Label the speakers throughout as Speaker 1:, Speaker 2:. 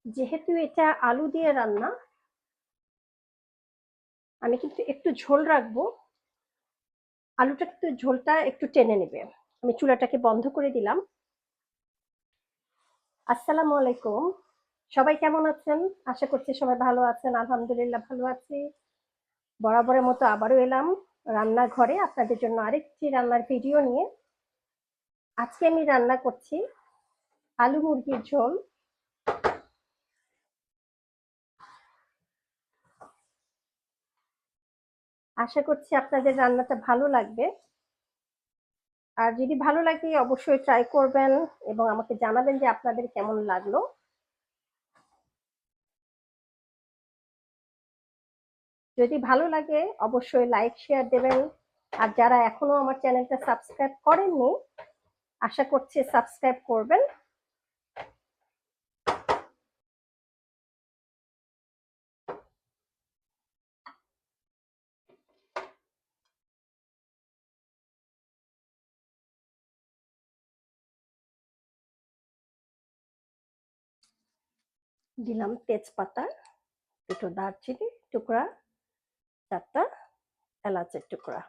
Speaker 1: যেহেতু এটা আলু দিয়ে রান্না, আমি কিন্তু একটু ঝোল রাখবো। আলুটা কিন্তু ঝোলটা একটু টেনে নেবে। আমি চুলাটাকে বন্ধ করে দিলাম। আসসালামু আলাইকুম। সবাই কেমন আছেন? আশা করছি সবাই ভালো আছেন। আলহামদুলিল্লাহ ভালো আছি। বরাবরের মতো আবারও এলাম রান্নাঘরে আপনাদের জন্য আরেকটি রান্নার ভিডিও নিয়ে। আজকে আমি রান্না করছি আলু মুরগির ঝোল। আশা করছি আপনাদের রান্নাটা ভালো লাগবে। আর যদি ভালো লাগে অবশ্যই ট্রাই করবেন এবং আমাকে জানাবেন যে আপনাদের কেমন লাগলো। যদি ভালো লাগে অবশ্যই লাইক শেয়ার দেবেন। আর যারা এখনো আমার চ্যানেলটা সাবস্ক্রাইব করেননি, আশা করছি সাবস্ক্রাইব করবেন। দিলাম তেজপাতা, দুটো দারচিনি টুকরা, চারটা এলাচের টুকরা।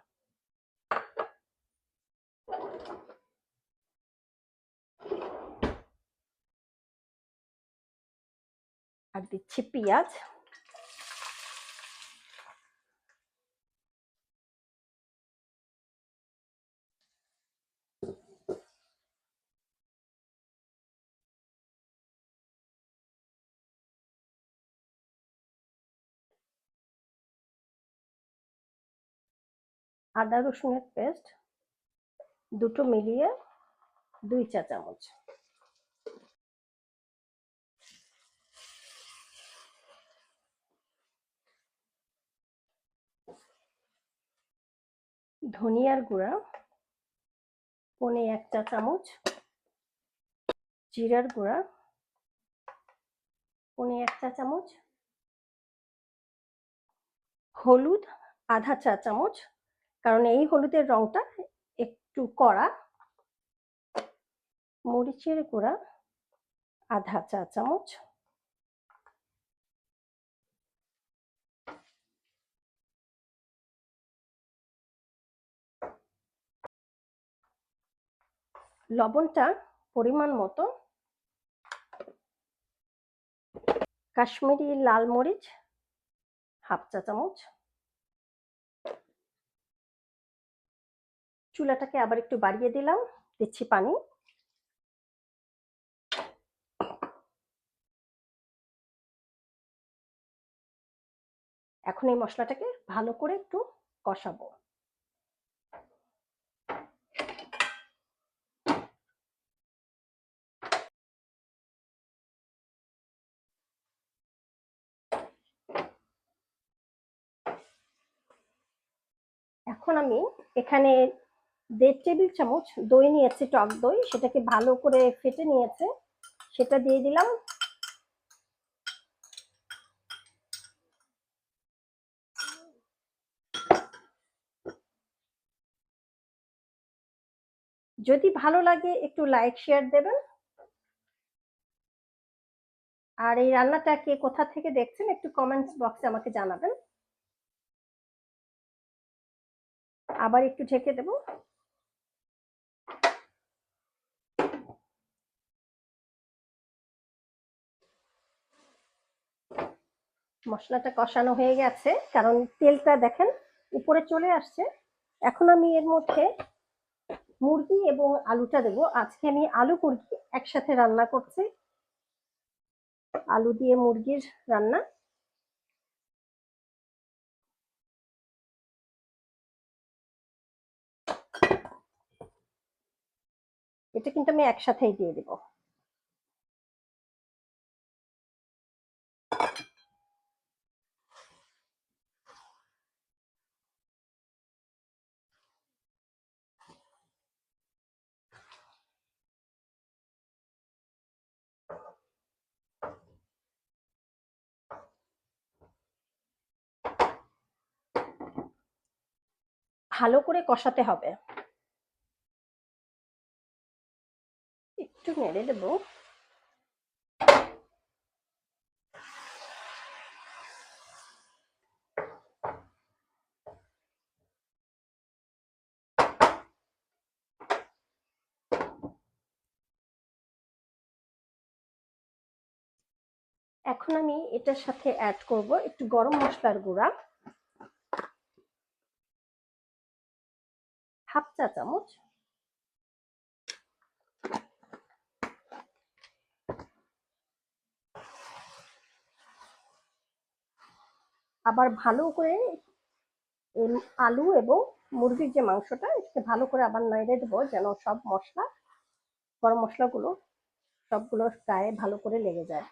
Speaker 1: আর দিচ্ছি পেঁয়াজ। আদা রসুনের পেস্ট দুটো মিলিয়ে 2 চা চামচ। ধনিয়ার গুঁড়া 1.25 চা চামচ। জিরার গুঁড়া 1.25 চা চামচ। হলুদ ½ চা চামচ, কারণ এই হলুদের রংটা একটু কড়া। মরিচের গুঁড়া ½ চা চামচ। লবণটা পরিমাণ মতো। কাশ্মীরি লাল মরিচ ½ চা চামচ। চুলাটাকে আবার একটু বাড়িয়ে দিলাম, দিচ্ছি পানি। এখন এই মশলাটাকে ভালো করে একটু কষাবো। এখন আমি এখানে 1.5 টেবিল চামচ দই নিয়েছি, টক দই, সেটাকে ভালো করে ফেটে নিয়েছে, সেটা দিয়ে দিলাম। যদি ভালো লাগে একটু লাইক শেয়ার দেবেন। আর এই রান্নাটা কে কোথা থেকে দেখছেন একটু কমেন্টস বক্সে আমাকে জানাবেন। আবার একটু ঢেকে দেব। মশলাটা কষানো হয়ে গেছে, কারণ তেলটা দেখেন উপরে চলে আসছে। এখন আমি এর মধ্যে মুরগি এবং আলুটা দেবো। আজকে আমি আলু মুরগি একসাথে রান্না করছি, আলু দিয়ে মুরগির রান্না। এটা কিন্তু আমি একসাথেই দিয়ে দিব। ভালো করে কষাতে হবে। একটু নেড়ে দেবো। এখন আমি এটার সাথে অ্যাড করব একটু গরম মশলার গুঁড়া, হাফ চা চামচ। আবার ভালো করে আলু এবং মুরগির যে মাংসটা, এটাকে ভালো করে আবার নাড়িয়ে দেবো, যেন সব মশলা, গরম মশলাগুলো সবগুলো গায়ে ভালো করে লেগে যায়।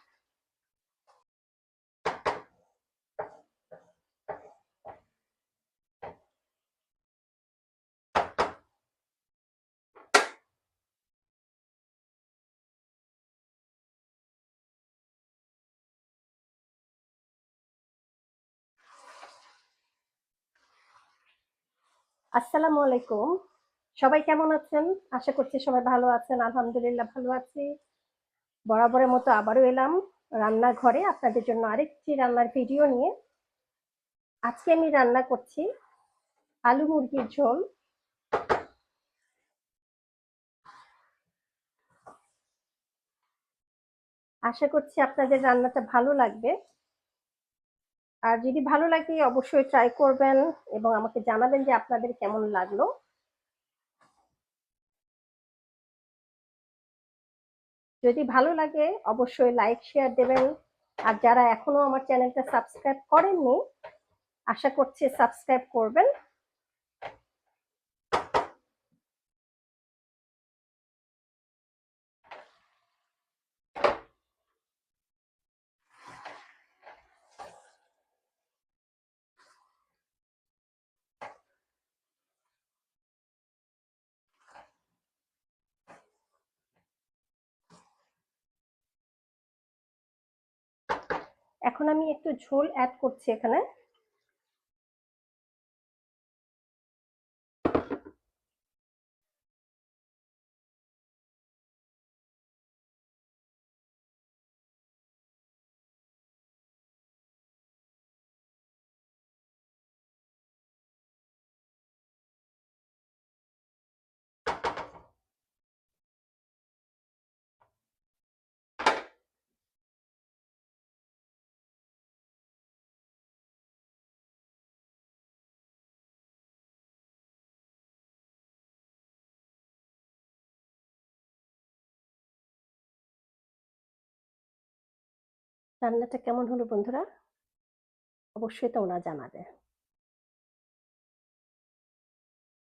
Speaker 1: আসসালামু আলাইকুম, সবাই কেমন আছেন? আশা করছি সবাই ভালো আছেন। আলহামদুলিল্লাহ ভালো আছি। বরাবরের মতো আবারও এলাম রান্নাঘরে আপনাদের জন্য আরেকটি রান্নার ভিডিও নিয়ে। আজকে আমি রান্না করছি আলু মুরগির ঝোল। আশা করছি আপনাদের রান্নাটা ভালো লাগবে। আর যদি ভালো লাগে অবশ্যই ট্রাই করবেন এবং আমাকে জানাবেন যে আপনাদের কেমন লাগলো। যদি ভালো লাগে অবশ্যই লাইক শেয়ার দেবেন। আর যারা এখনো আমার চ্যানেলটা সাবস্ক্রাইব করেননি, আশা করছি সাবস্ক্রাইব করবেন। এখন আমি একটু ঝোল অ্যাড করছি এখানে। রান্নাটা কেমন হলো বন্ধুরা? অবশ্যই তোমরা জানাবে।